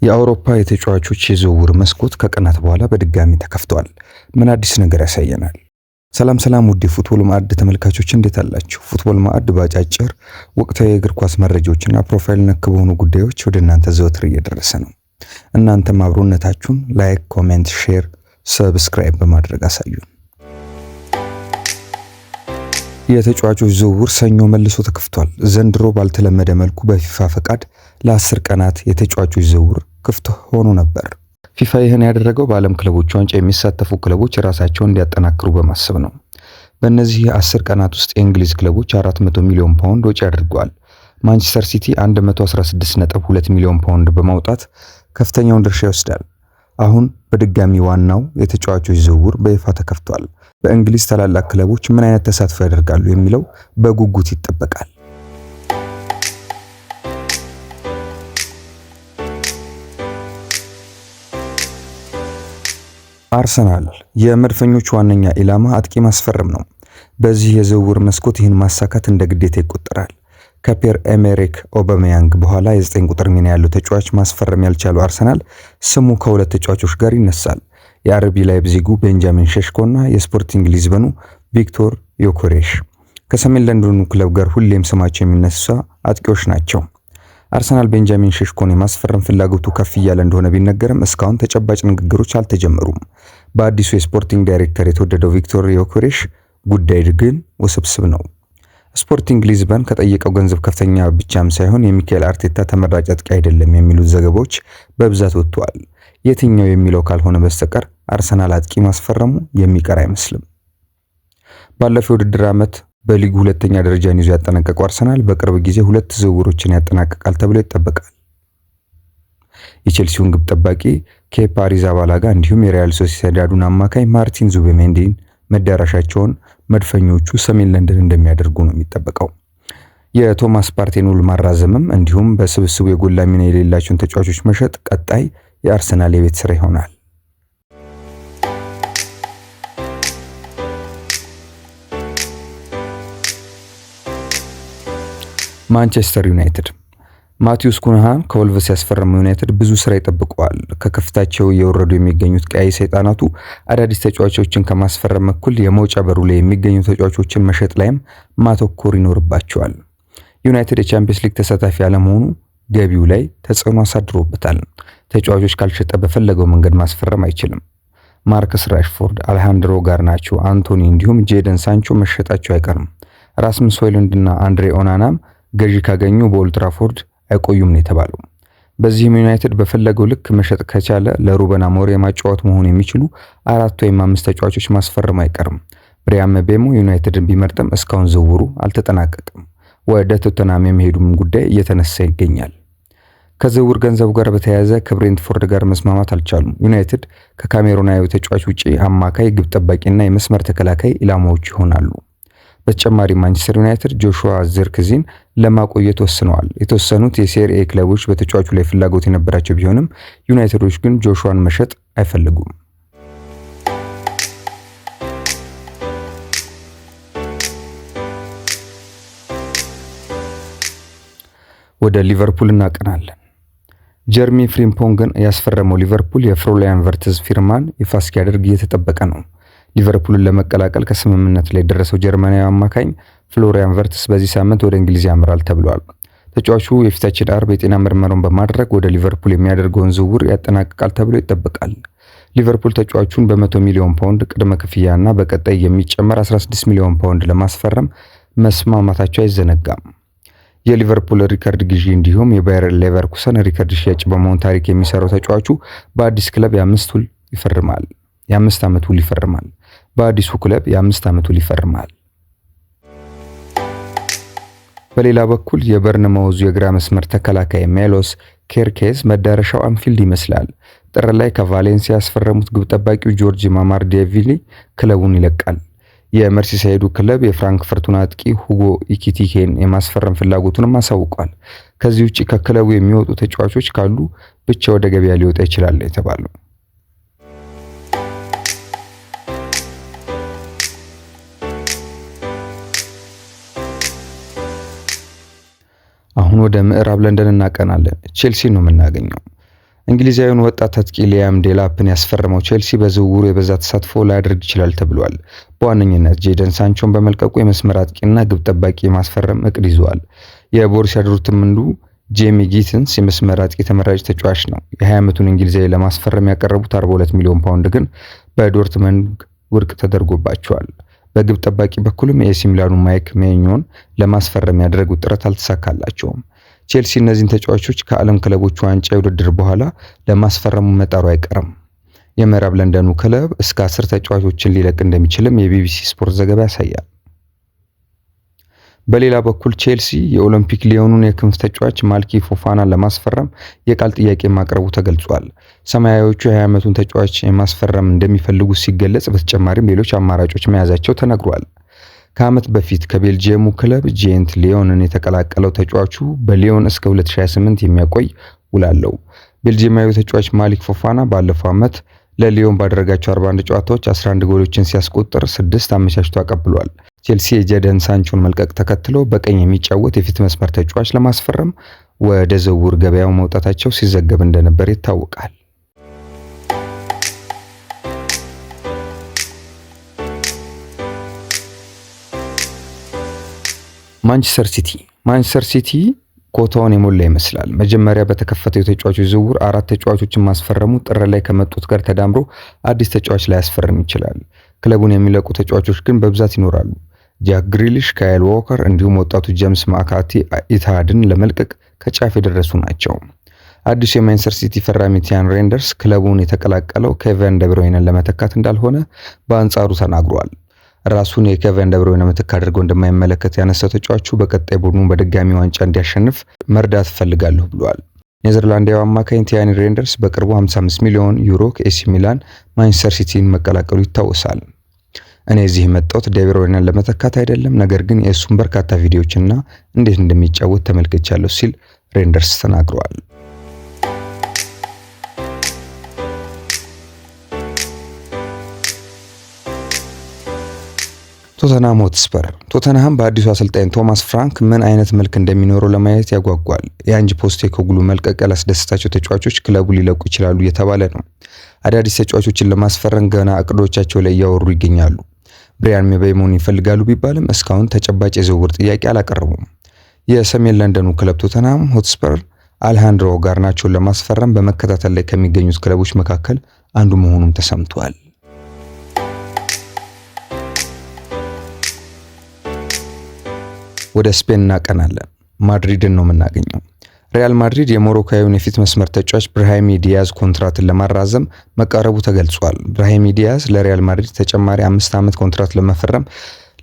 የአውሮፓ የተጫዋቾች የዝውውር መስኮት ከቀናት በኋላ በድጋሚ ተከፍቷል። ምን አዲስ ነገር ያሳየናል? ሰላም ውድ የፉትቦል ማዕድ ተመልካቾች እንዴት አላችሁ? ፉትቦል ማዕድ በአጫጭር ወቅታዊ የእግር ኳስ መረጃዎችና ፕሮፋይል ነክ በሆኑ ጉዳዮች ወደ እናንተ ዘወትር እየደረሰ ነው። እናንተም አብሮነታችሁን ላይክ፣ ኮሜንት፣ ሼር፣ ሰብስክራይብ በማድረግ አሳዩን። የተጫዋቾች ዝውውር ሰኞ መልሶ ተከፍቷል። ዘንድሮ ባልተለመደ መልኩ በፊፋ ፈቃድ ለ10 ቀናት የተጫዋቾች ዝውውር ክፍት ሆኖ ነበር። ፊፋ ይህን ያደረገው በዓለም ክለቦች ዋንጫ የሚሳተፉ ክለቦች ራሳቸውን እንዲያጠናክሩ በማሰብ ነው። በእነዚህ 10 ቀናት ውስጥ የእንግሊዝ ክለቦች 400 ሚሊዮን ፓውንድ ወጪ አድርገዋል። ማንቸስተር ሲቲ 116.2 ሚሊዮን ፓውንድ በማውጣት ከፍተኛውን ድርሻ ይወስዳል። አሁን በድጋሚ ዋናው የተጫዋቾች ዝውውር በይፋ ተከፍቷል። በእንግሊዝ ታላላቅ ክለቦች ምን አይነት ተሳትፎ ያደርጋሉ የሚለው በጉጉት ይጠበቃል። አርሰናል የመድፈኞቹ ዋነኛ ኢላማ አጥቂ ማስፈረም ነው። በዚህ የዝውውር መስኮት ይህን ማሳካት እንደ ግዴታ ይቆጠራል። ከፒየር ኤሜሪክ ኦባሜያንግ በኋላ የ9 ቁጥር ሚና ያለው ተጫዋች ማስፈረም ያልቻለው አርሰናል ስሙ ከሁለት ተጫዋቾች ጋር ይነሳል። የአርቢ ላይፕዚጉ ቤንጃሚን ሼሽኮና የስፖርቲንግ ሊዝበኑ ቪክቶር ዮኬሬሽ ከሰሜን ለንደኑ ክለብ ጋር ሁሌም ስማቸው የሚነሳ አጥቂዎች ናቸው። አርሰናል ቤንጃሚን ሼሽኮን የማስፈረም ፍላጎቱ ከፍ እያለ እንደሆነ ቢነገርም እስካሁን ተጨባጭ ንግግሮች አልተጀመሩም። በአዲሱ የስፖርቲንግ ዳይሬክተር የተወደደው ቪክቶር ዮኬሬሽ ጉዳይ ግን ውስብስብ ነው። ስፖርቲንግ ሊዝበን ከጠየቀው ገንዘብ ከፍተኛ ብቻም ሳይሆን የሚካኤል አርቴታ ተመራጭ አጥቂ አይደለም የሚሉት ዘገባዎች በብዛት ወጥተዋል። የትኛው የሚለው ካልሆነ በስተቀር አርሰናል አጥቂ ማስፈረሙ የሚቀር አይመስልም። ባለፈው ውድድር ዓመት በሊጉ ሁለተኛ ደረጃን ይዞ ያጠናቀቀው አርሰናል በቅርብ ጊዜ 2 ዝውውሮችን ያጠናቅቃል ተብሎ ይጠበቃል። የቼልሲውን ግብ ጠባቂ ኬፓ አሪዛባላጋ እንዲሁም የሪያል ሶሲዳዱን አማካይ ማርቲን ዙቢሜንዲን መዳረሻቸውን መድፈኞቹ ሰሜን ለንደን እንደሚያደርጉ ነው የሚጠበቀው። የቶማስ ፓርቴን ውል ማራዘምም እንዲሁም በስብስቡ የጎላ ሚና የሌላቸውን ተጫዋቾች መሸጥ ቀጣይ የአርሰናል የቤት ስራ ይሆናል። ማንቸስተር ዩናይትድ ማቲዩስ ኩንሃን ከወልቭስ ያስፈረመው ዩናይትድ ብዙ ስራ ይጠብቀዋል። ከከፍታቸው እየወረዱ የሚገኙት ቀይ ሰይጣናቱ አዳዲስ ተጫዋቾችን ከማስፈረም እኩል የመውጫ በሩ ላይ የሚገኙ ተጫዋቾችን መሸጥ ላይም ማተኮር ይኖርባቸዋል። ዩናይትድ የቻምፒየንስ ሊግ ተሳታፊ አለመሆኑ ገቢው ላይ ተጽዕኖ አሳድሮበታል። ተጫዋቾች ካልሸጠ በፈለገው መንገድ ማስፈረም አይችልም። ማርከስ ራሽፎርድ፣ አሌሃንድሮ ጋርናቾ፣ አንቶኒ እንዲሁም ጄደን ሳንቾ መሸጣቸው አይቀርም። ራስመስ ሆይሉንድና አንድሬ ኦናናም ገዢ ካገኙ በኦልድ ትራፎርድ አይቆዩም ነው የተባለው። በዚህም ዩናይትድ በፈለገው ልክ መሸጥ ከቻለ ለሩበን አሞሪም የማጫወት መሆን የሚችሉ 4 ወይም 5 ተጫዋቾች ማስፈረም አይቀርም። ብሪያን ምቤሞ ዩናይትድን ቢመርጥም እስካሁን ዝውውሩ አልተጠናቀቀም። ወደ ቶተንሃም የመሄዱም ጉዳይ እየተነሳ ይገኛል። ከዝውውር ገንዘቡ ጋር በተያያዘ ከብሬንትፎርድ ጋር መስማማት አልቻሉም። ዩናይትድ ከካሜሩናዊ ተጫዋች ውጪ አማካይ፣ ግብ ጠባቂና የመስመር ተከላካይ ኢላማዎች ይሆናሉ። በተጨማሪ ማንቸስተር ዩናይትድ ጆሹዋ ዚርክዚን ለማቆየት ወስነዋል። የተወሰኑት የሴሪኤ ክለቦች በተጫዋቹ ላይ ፍላጎት የነበራቸው ቢሆንም ዩናይትዶች ግን ጆሹዋን መሸጥ አይፈልጉም። ወደ ሊቨርፑል እናቀናለን። ጀርሚ ፍሪምፖንግን ያስፈረመው ሊቨርፑል የፍሎሪያን ቨርትዝ ፊርማን ይፋ እስኪያደርግ እየተጠበቀ ነው። ሊቨርፑልን ለመቀላቀል ከስምምነት ላይ የደረሰው ጀርመናዊ አማካኝ ፍሎሪያን ቨርትስ በዚህ ሳምንት ወደ እንግሊዝ ያመራል ተብሏል። ተጫዋቹ የፊታችን አርብ የጤና ምርመራውን በማድረግ ወደ ሊቨርፑል የሚያደርገውን ዝውውር ያጠናቅቃል ተብሎ ይጠበቃል። ሊቨርፑል ተጫዋቹን በ100 ሚሊዮን ፓውንድ ቅድመ ክፍያና በቀጣይ የሚጨመር 16 ሚሊዮን ፓውንድ ለማስፈረም መስማማታቸው አይዘነጋም። የሊቨርፑል ሪከርድ ግዢ እንዲሁም የባየር ሌቨርኩሰን ሪከርድ ሽያጭ በመሆን ታሪክ የሚሰራው ተጫዋቹ በአዲስ ክለብ የ5 ዓመት ውል ይፈርማል። በአዲሱ ክለብ የ5 ዓመት ውል ይፈርማል። በሌላ በኩል የበርንማውዙ የግራ መስመር ተከላካይ ሜሎስ ኬርኬዝ መዳረሻው አንፊልድ ይመስላል። ጥር ላይ ከቫሌንሲያ ያስፈረሙት ግብ ጠባቂው ጆርጅ ማማርዳሽቪሊ ክለቡን ይለቃል። የመርሲሳይዱ ክለብ የፍራንክፈርቱን አጥቂ ሁጎ ኢኪቲኬን የማስፈረም ፍላጎቱንም አሳውቋል። ከዚህ ውጪ ከክለቡ የሚወጡ ተጫዋቾች ካሉ ብቻ ወደ ገበያ ሊወጣ ይችላል የተባለው። አሁን ወደ ምዕራብ ለንደን እናቀናለን። ቼልሲ ነው የምናገኘው። እንግሊዛዊውን ወጣት አጥቂ ሊያም ዴላፕን ያስፈረመው ቼልሲ በዝውውሩ የበዛ ተሳትፎ ላያደርግ ይችላል ተብሏል። በዋነኝነት ጄደን ሳንቾን በመልቀቁ የመስመር አጥቂና ግብ ጠባቂ የማስፈረም እቅድ ይዟል። የቦሩሲያ ዶርትሙንዱ ጄሚ ጊትንስ የመስመር አጥቂ ተመራጭ ተጫዋች ነው። የ20 ዓመቱን እንግሊዛዊ ለማስፈረም ያቀረቡት 42 ሚሊዮን ፓውንድ ግን በዶርትመንድ ውድቅ ተደርጎባቸዋል። በግብ ጠባቂ በኩልም የኤሲ ሚላኑ ማይክ ሜኞን ለማስፈረም ያደረጉት ጥረት አልተሳካላቸውም። ቼልሲ እነዚህን ተጫዋቾች ከዓለም ክለቦች ዋንጫ ውድድር በኋላ ለማስፈረሙ መጣሩ አይቀርም። የምዕራብ ለንደኑ ክለብ እስከ 10 ተጫዋቾችን ሊለቅ እንደሚችልም የቢቢሲ ስፖርት ዘገባ ያሳያል። በሌላ በኩል ቼልሲ የኦሎምፒክ ሊዮኑን የክንፍ ተጫዋች ማልኪ ፎፋናን ለማስፈረም የቃል ጥያቄ ማቅረቡ ተገልጿል። ሰማያዊዎቹ የ20 ዓመቱን ተጫዋች የማስፈረም እንደሚፈልጉ ሲገለጽ፣ በተጨማሪም ሌሎች አማራጮች መያዛቸው ተነግሯል። ከዓመት በፊት ከቤልጂየሙ ክለብ ጄንት ሊዮንን የተቀላቀለው ተጫዋቹ በሊዮን እስከ 2028 የሚያቆይ ውል አለው። ቤልጂየማዊው ተጫዋች ማሊክ ፎፋና ባለፈው ዓመት ለሊዮን ባደረጋቸው 41 ጨዋታዎች 11 ጎሎችን ሲያስቆጥር 6 አመቻችቶ አቀብሏል። ቼልሲ የጄደን ሳንቾን መልቀቅ ተከትሎ በቀኝ የሚጫወት የፊት መስመር ተጫዋች ለማስፈረም ወደ ዝውውር ገበያው መውጣታቸው ሲዘገብ እንደነበር ይታወቃል። ማንቸስተር ሲቲ ኮታውን የሞላ ይመስላል። መጀመሪያ በተከፈተው የተጫዋቾች ዝውውር 4 ተጫዋቾችን ማስፈረሙ ጥር ላይ ከመጡት ጋር ተዳምሮ አዲስ ተጫዋች ላይ ያስፈርም ይችላል። ክለቡን የሚለቁ ተጫዋቾች ግን በብዛት ይኖራሉ። ጃክ ግሪሊሽ፣ ካይል ዎከር እንዲሁም ወጣቱ ጄምስ ማካርቲ ኢትሃድን ለመልቀቅ ከጫፍ የደረሱ ናቸው። አዲሱ የማንቸስተር ሲቲ ፈራሚ ቲያን ሬንደርስ ክለቡን የተቀላቀለው ኬቨን ደብሮይነን ለመተካት እንዳልሆነ በአንጻሩ ተናግሯል። ራሱን የኬቨን ደብሮይነ ምትክ አድርጎ እንደማይመለከት ያነሳው ተጫዋቹ በቀጣይ ቡድኑ በድጋሚ ዋንጫ እንዲያሸንፍ መርዳት ፈልጋለሁ ብሏል። ኔዘርላንዳዊው አማካኝ ቲያን ሬንደርስ በቅርቡ 55 ሚሊዮን ዩሮ ከኤሲ ሚላን ማንቸስተር ሲቲን መቀላቀሉ ይታወሳል። እኔ እዚህ የመጣሁት ደብሮይነን ለመተካት አይደለም፣ ነገር ግን የእሱን በርካታ ቪዲዮዎችና እንዴት እንደሚጫወት ተመልክቻለሁ ሲል ሬንደርስ ተናግሯል። ቶተንሃም በአዲሱ አሰልጣኝ ቶማስ ፍራንክ ምን አይነት መልክ እንደሚኖረው ለማየት ያጓጓል። የአንጅ ፖስቴኮግሉ መልቀቅ ያላስደሰታቸው ተጫዋቾች ክለቡ ሊለቁ ይችላሉ እየተባለ ነው። አዳዲስ ተጫዋቾችን ለማስፈረም ገና እቅዶቻቸው ላይ እያወሩ ይገኛሉ። ብሪያን ምቤሞን ይፈልጋሉ ቢባልም እስካሁን ተጨባጭ የዝውውር ጥያቄ አላቀረቡም። የሰሜን ለንደኑ ክለብ ቶተንሃም ሆትስፐር አሌሃንድሮ ጋርናቾን ለማስፈረም በመከታተል ላይ ከሚገኙት ክለቦች መካከል አንዱ መሆኑም ተሰምቷል። ወደ ስፔን እናቀናለን። ማድሪድን ነው የምናገኘው። ሪያል ማድሪድ የሞሮካዊውን የፊት መስመር ተጫዋች ብራሂም ዲያዝ ኮንትራትን ለማራዘም መቃረቡ ተገልጿል። ብራሂም ዲያዝ ለሪያል ማድሪድ ተጨማሪ 5 ዓመት ኮንትራት ለመፈረም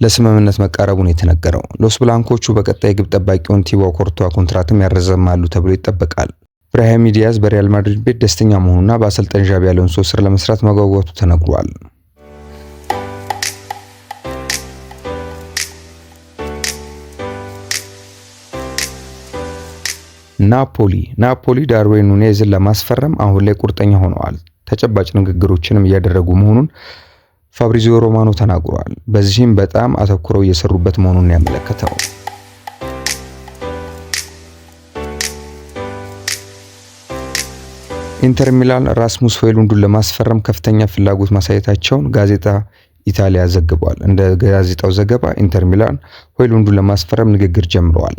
ለስምምነት መቃረቡን የተነገረው። ሎስ ብላንኮቹ በቀጣይ ግብ ጠባቂውን ቲቦ ኮርቷ ኮንትራትም ያረዘማሉ ተብሎ ይጠበቃል። ብራሂም ዲያዝ በሪያል ማድሪድ ቤት ደስተኛ መሆኑና በአሰልጣኝ ዣቢ አሎንሶ ስር ለመስራት መጓጓቱ ተነግሯል። ናፖሊ ዳርዊን ኑኔዝን ለማስፈረም አሁን ላይ ቁርጠኛ ሆነዋል። ተጨባጭ ንግግሮችንም እያደረጉ መሆኑን ፋብሪዚዮ ሮማኖ ተናግሯል። በዚህም በጣም አተኩረው እየሰሩበት መሆኑን ያመለከተው። ኢንተር ሚላን ራስሙስ ሆይሉንድን ለማስፈረም ከፍተኛ ፍላጎት ማሳየታቸውን ጋዜጣ ኢታሊያ ዘግቧል። እንደ ጋዜጣው ዘገባ ኢንተር ሚላን ሆይሉንድን ለማስፈረም ንግግር ጀምረዋል።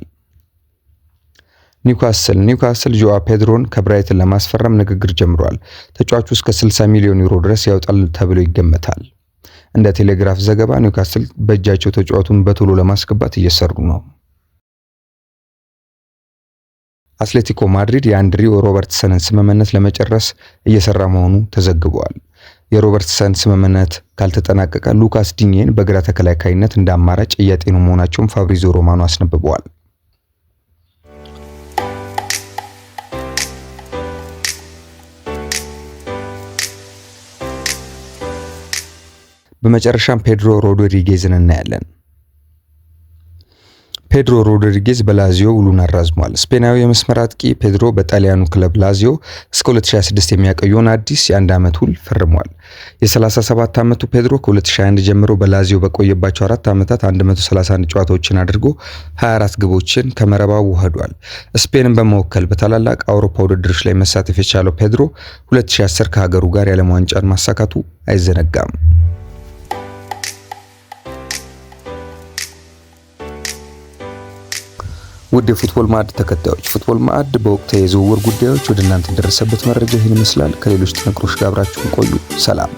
ኒውካስል ጆዋ ፔድሮን ከብራይተን ለማስፈረም ንግግር ጀምሯል። ተጫዋቹ እስከ 60 ሚሊዮን ዩሮ ድረስ ያወጣል ተብሎ ይገመታል። እንደ ቴሌግራፍ ዘገባ ኒውካስል በእጃቸው ተጫዋቹን በቶሎ ለማስገባት እየሰሩ ነው። አትሌቲኮ ማድሪድ የአንድሪው ሮበርትሰንን ስምምነት ለመጨረስ እየሰራ መሆኑ ተዘግቧል። የሮበርትሰን ስምምነት ካልተጠናቀቀ ሉካስ ዲኜን በግራ ተከላካይነት እንደ አማራጭ እያጤኑ መሆናቸውን ፋብሪዚዮ ሮማኖ አስነብበዋል። በመጨረሻም ፔድሮ ሮድሪጌዝን እናያለን። ፔድሮ ሮድሪጌዝ በላዚዮ ውሉን አራዝሟል። ስፔናዊ የመስመር አጥቂ ፔድሮ በጣሊያኑ ክለብ ላዚዮ እስከ 2026 የሚያቆየውን አዲስ የ1 ዓመት ውል ፈርሟል። የ37 ዓመቱ ፔድሮ ከ2021 ጀምሮ በላዚዮ በቆየባቸው 4 ዓመታት 131 ጨዋታዎችን አድርጎ 24 ግቦችን ከመረብ አዋህዷል። ስፔንን በመወከል በታላላቅ አውሮፓ ውድድሮች ላይ መሳተፍ የቻለው ፔድሮ 2010 ከሀገሩ ጋር የዓለም ዋንጫን ማሳካቱ አይዘነጋም። ውድ የፉትቦል ማዕድ ተከታዮች፣ ፉትቦል ማዕድ በወቅታዊ የዝውውር ጉዳዮች ወደ እናንተ የደረሰበት መረጃ ይህን ይመስላል። ከሌሎች ጥንቅሮች ጋር አብራችሁን ቆዩ። ሰላም።